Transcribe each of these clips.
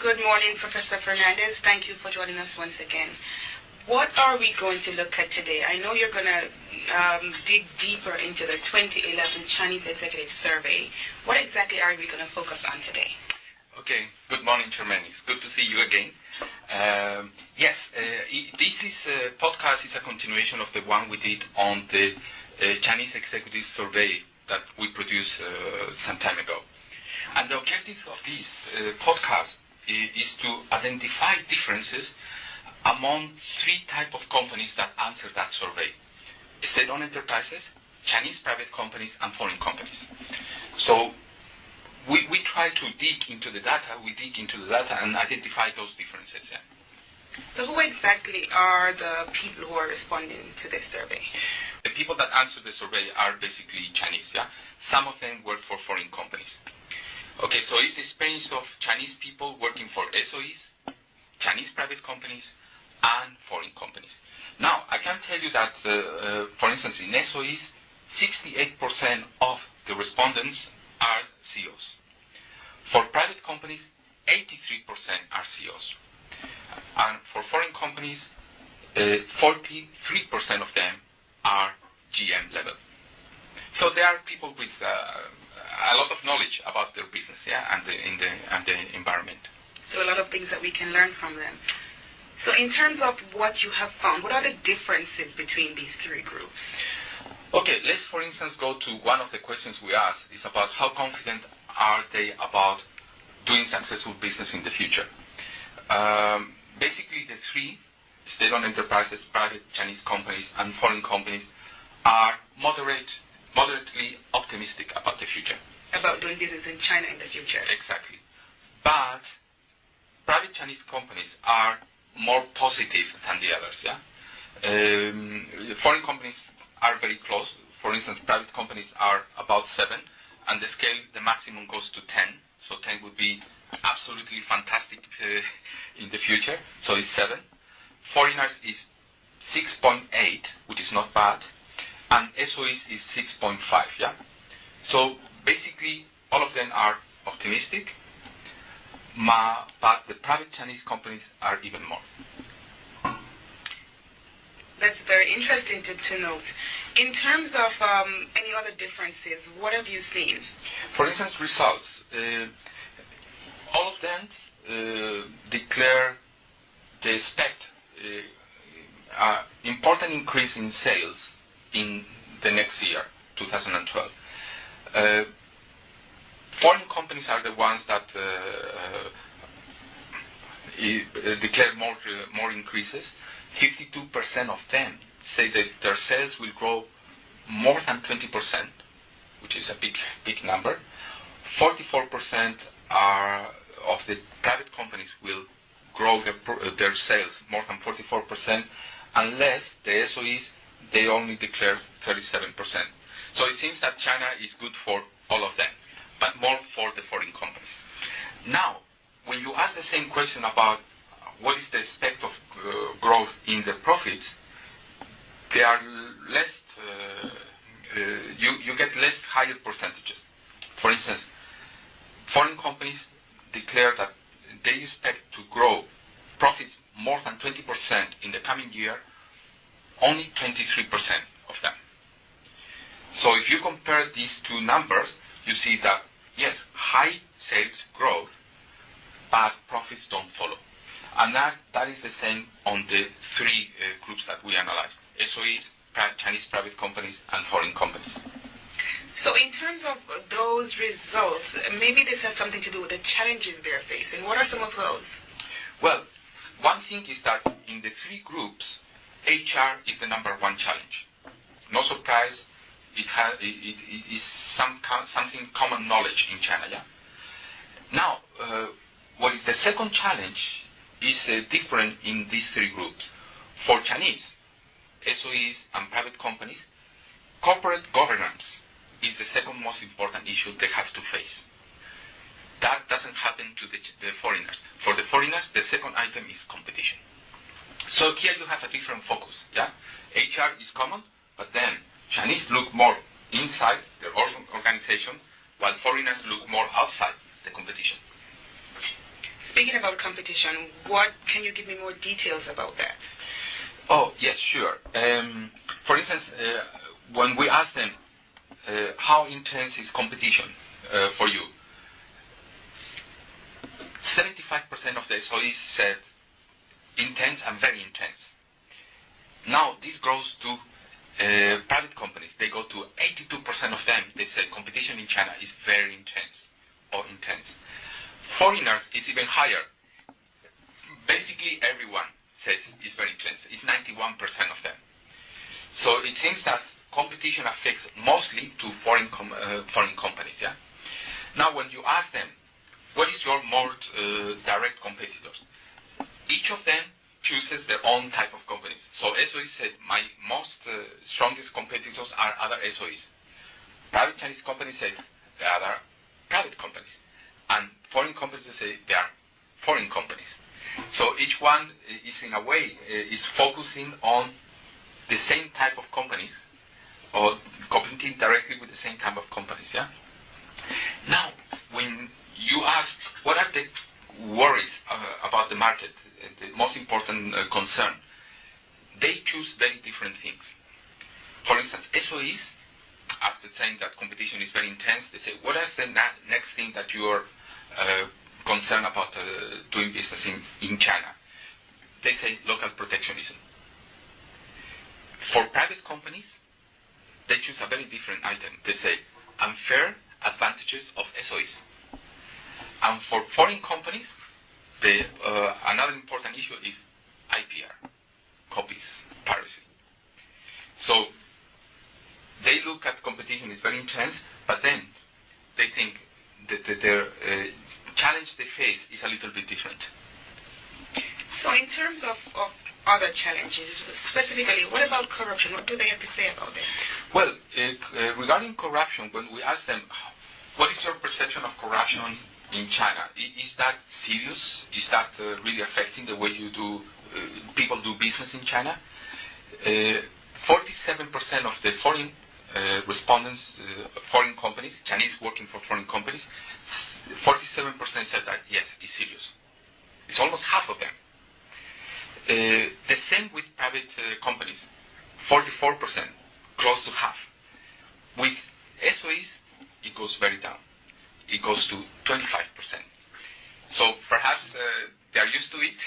Good morning, Professor Fernandez. Thank you for joining us once again. What are we going to look at today? I know you're going to dig deeper into the 2011 Chinese Executive Survey. What exactly are we going to focus on today? Okay, good morning, Jermaine. It's good to see you again. This podcast is a continuation of the one we did on the Chinese Executive Survey that we produced some time ago. And the objective of this podcast is to identify differences among three types of companies that answer that survey: state-owned enterprises, Chinese private companies, and foreign companies. So we try to dig into the data, and identify those differences. Yeah. So who exactly are the people who are responding to this survey? The people that answer the survey are basically Chinese. Yeah. Some of them work for foreign companies. Okay, so it's the experience of Chinese people working for SOEs, Chinese private companies, and foreign companies. Now, I can tell you that, for instance, in SOEs, 68% of the respondents are CEOs. For private companies, 83% are CEOs. And for foreign companies, 43% of them are GM level. So there are people with a lot of knowledge about their business, and the environment. So a lot of things that we can learn from them. So in terms of what you have found, what are the differences between these three groups? Okay, let's for instance go to one of the questions we asked. Is about how confident are they about doing successful business in the future. Basically the three, state-owned enterprises, private Chinese companies, and foreign companies, are moderately optimistic about the future. About doing business in China in the future. Exactly. But private Chinese companies are more positive than the others. Foreign companies are very close. For instance, private companies are about 7, and the scale, the maximum goes to 10. So 10 would be absolutely fantastic in the future. So it's 7. Foreigners is 6.8, which is not bad. And SOEs is 6.5, So basically, all of them are optimistic, but the private Chinese companies are even more. That's very interesting to note. In terms of any other differences, what have you seen? For instance, results. All of them declare they expect important increase in sales in the next year, 2012. Foreign companies are the ones that declare more increases. 52% of them say that their sales will grow more than 20%, which is a big number. 44% of the private companies will grow their sales more than 44%, unless the SOEs, they only declare 37%. So it seems that China is good for all of them, but more for the foreign companies. Now, when you ask the same question about what is the expect of growth in the profits, they are less. You get less higher percentages. For instance, foreign companies declare that they expect to grow profits more than 20% in the coming year. Only 23% of them. So if you compare these two numbers, you see that, yes, high sales growth, but profits don't follow. And that is the same on the three groups that we analyzed: SOEs, Chinese private companies, and foreign companies. So in terms of those results, maybe this has something to do with the challenges they're facing. What are some of those? Well, one thing is that in the three groups, HR is the number one challenge. No surprise, it is something common knowledge in China. Now, what is the second challenge is different in these three groups. For Chinese, SOEs and private companies, corporate governance is the second most important issue they have to face. That doesn't happen to the foreigners. For the foreigners, the second item is competition. So here you have a different focus. HR is common, but then Chinese look more inside their own organization, while foreigners look more outside the competition. Speaking about competition, what can you give me more details about that? Oh, yes, sure. For instance, when we ask them how intense is competition for you, 75% of the SOEs said intense and very intense. Now this grows to private companies. They go to 82% of them. They say competition in China is very intense or intense. Foreigners is even higher. Basically everyone says it's very intense. It's 91% of them. So it seems that competition affects mostly to foreign companies. Yeah. Now when you ask them, what is your more direct competitors? Each of them chooses their own type of companies. So SOEs said, my most strongest competitors are other SOEs. Private Chinese companies say they are other private companies. And foreign companies, they say they are foreign companies. So each one is in a way is focusing on the same type of companies or competing directly with the same type of companies. Yeah. Now, when you ask what are the worries about the market, the most important concern, they choose very different things. For instance, SOEs, after saying that competition is very intense, they say, what is the next thing that you are concerned about doing business in China? They say local protectionism. For private companies, they choose a very different item. They say unfair advantages of SOEs. And for foreign companies, another important issue is IPR, copies, piracy. So they look at competition is very intense, but then they think that their challenge they face is a little bit different. So in terms of other challenges, specifically, what about corruption? What do they have to say about this? Well, regarding corruption, when we ask them, what is your perception of corruption in China? Is that serious? Is that really affecting the way you do people do business in China? 47% of the foreign respondents, foreign companies, Chinese working for foreign companies, 47% said that yes, it's serious. It's almost half of them. The same with private companies, 44%, close to half. With SOEs, it goes very down. It goes to 25%. So perhaps they are used to it,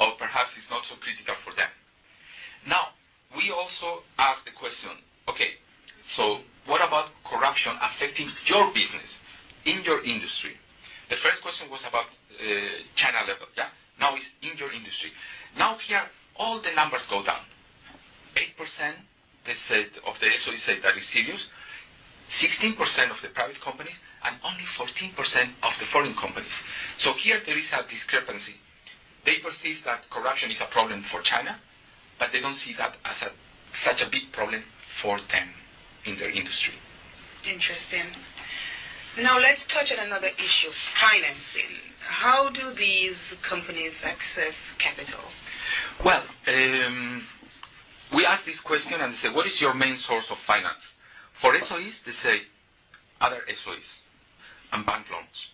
or perhaps it's not so critical for them. Now, we also ask the question, okay, so what about corruption affecting your business, in your industry? The first question was about China level, yeah? Now it's in your industry. Now here, all the numbers go down. 8% they said of the SOE said that is serious, 16% of the private companies, and only 14% of the foreign companies. So here there is a discrepancy. They perceive that corruption is a problem for China, but they don't see that as such a big problem for them in their industry. Interesting. Now let's touch on another issue, financing. How do these companies access capital? Well, we ask this question and they say, what is your main source of finance? For SOEs, they say other SOEs and bank loans.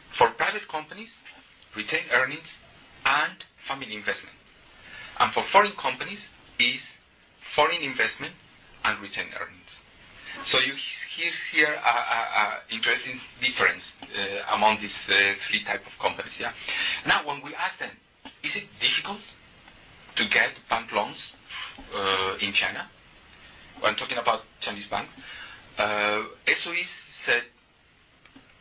For private companies, retained earnings and family investment. And for foreign companies is foreign investment and retained earnings. So you hear here an interesting difference among these three types of companies. Yeah. Now, when we ask them, is it difficult to get bank loans in China? When talking about Chinese banks, SOEs said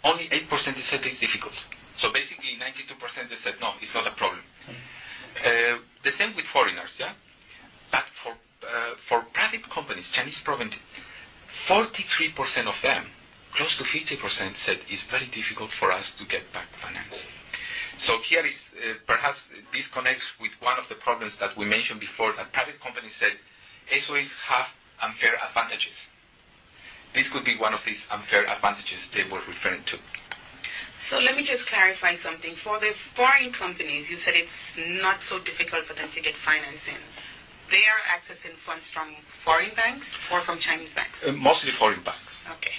only 8% they said it's difficult. So basically 92% they said no, it's not a problem. The same with foreigners, yeah. But for private companies, Chinese provinces, 43% of them, close to 50%, said it's very difficult for us to get back finance. So here is perhaps this connects with one of the problems that we mentioned before, that private companies said SOEs have unfair advantages. This could be one of these unfair advantages they were referring to. So let me just clarify something. For the foreign companies, you said it's not so difficult for them to get financing. They are accessing funds from foreign banks or from Chinese banks? Mostly foreign banks. Okay.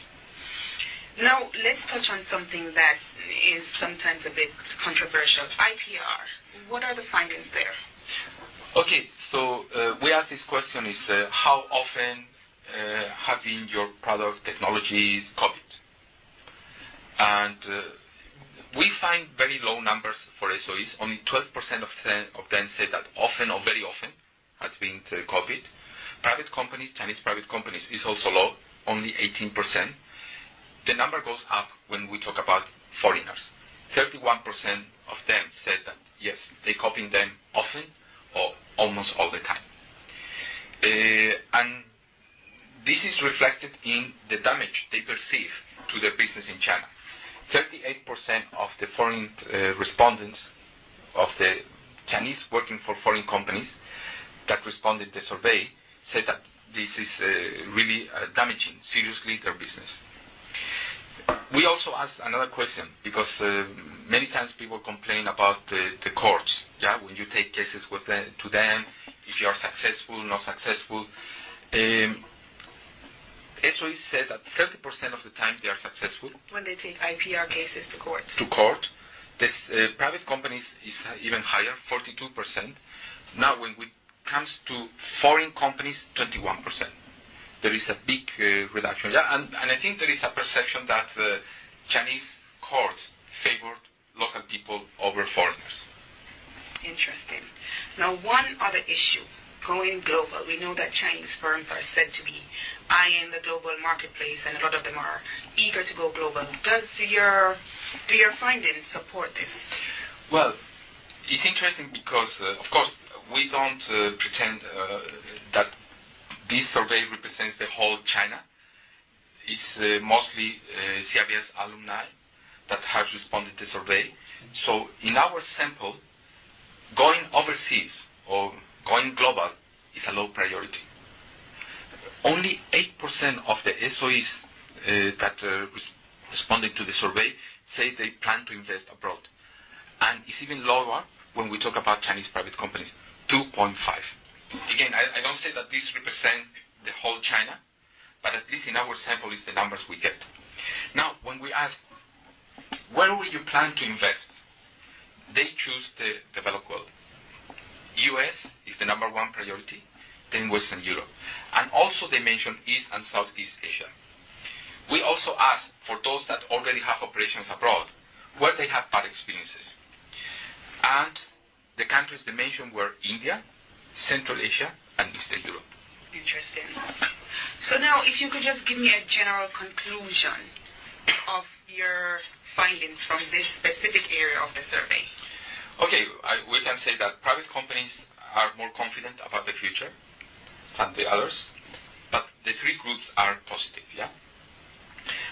Now, let's touch on something that is sometimes a bit controversial. IPR. What are the findings there? Okay, so we asked this question is how often have been your product technologies copied? And we find very low numbers for SOEs. Only 12% of them say that often or very often has been copied. Private companies, Chinese private companies, is also low, only 18%. The number goes up when we talk about foreigners. 31% of them said that, yes, they copy them often or almost all the time. And this is reflected in the damage they perceive to their business in China. 38% of the foreign respondents of the Chinese working for foreign companies that responded to the survey said that this is really damaging seriously their business. We also asked another question because many times people complain about the courts. Yeah, when you take cases with to them, if you are successful, not successful. SOEs said that 30% of the time they are successful. When they take IPR cases to court. To court. This private companies is even higher, 42%. Now, when it comes to foreign companies, 21%. There is a big reduction. Yeah, and I think there is a perception that Chinese courts favored local people over foreigners. Interesting. Now, one other issue, going global. We know that Chinese firms are said to be eyeing the global marketplace, and a lot of them are eager to go global. Do your findings support this? Well, it's interesting because, of course, we don't pretend that this survey represents the whole China. It's mostly CEIBS alumni that have responded to the survey. So in our sample, going overseas or going global is a low priority. Only 8% of the SOEs that responded to the survey say they plan to invest abroad. And it's even lower when we talk about Chinese private companies, 2.5. Again, I don't say that this represents the whole China, but at least in our sample is the numbers we get. Now, when we ask, where will you plan to invest? They choose the developed world. US is the number one priority, then Western Europe. And also they mention East and Southeast Asia. We also asked for those that already have operations abroad, where they have bad experiences. And the countries they mentioned were India, Central Asia, and Eastern Europe. Interesting. So now, if you could just give me a general conclusion of your findings from this specific area of the survey. Okay, we can say that private companies are more confident about the future than the others, but the three groups are positive, yeah?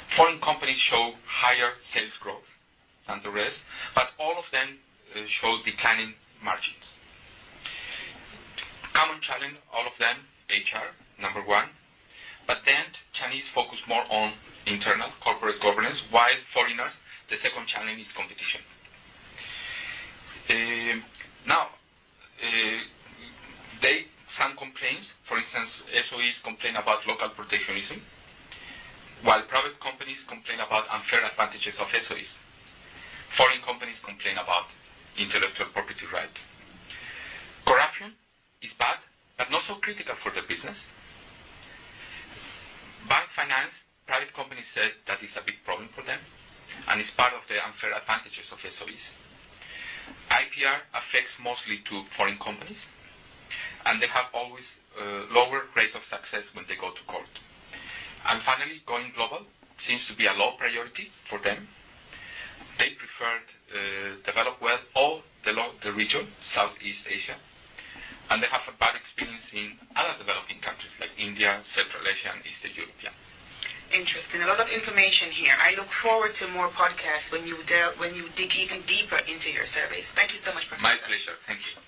Foreign companies show higher sales growth than the rest, but all of them show declining margins. Common challenge, all of them, HR, number one, but then Chinese focus more on internal corporate governance, while foreigners, the second challenge is competition. Some complaints, for instance, SOEs complain about local protectionism, while private companies complain about unfair advantages of SOEs. Foreign companies complain about intellectual property right. Corruption is bad, but not so critical for the business. Bank finance, private companies said that is a big problem for them, and it's part of the unfair advantages of SOEs. IPR affects mostly to foreign companies, and they have always lower rate of success when they go to court. And finally, going global seems to be a low priority for them. They preferred develop well all the region, Southeast Asia, and they have a bad experience in other developing countries like India, Central Asia, and Eastern Europe. Yeah. Interesting. A lot of information here. I look forward to more podcasts when you dig even deeper into your surveys. Thank you so much, Professor. My pleasure. Thank you.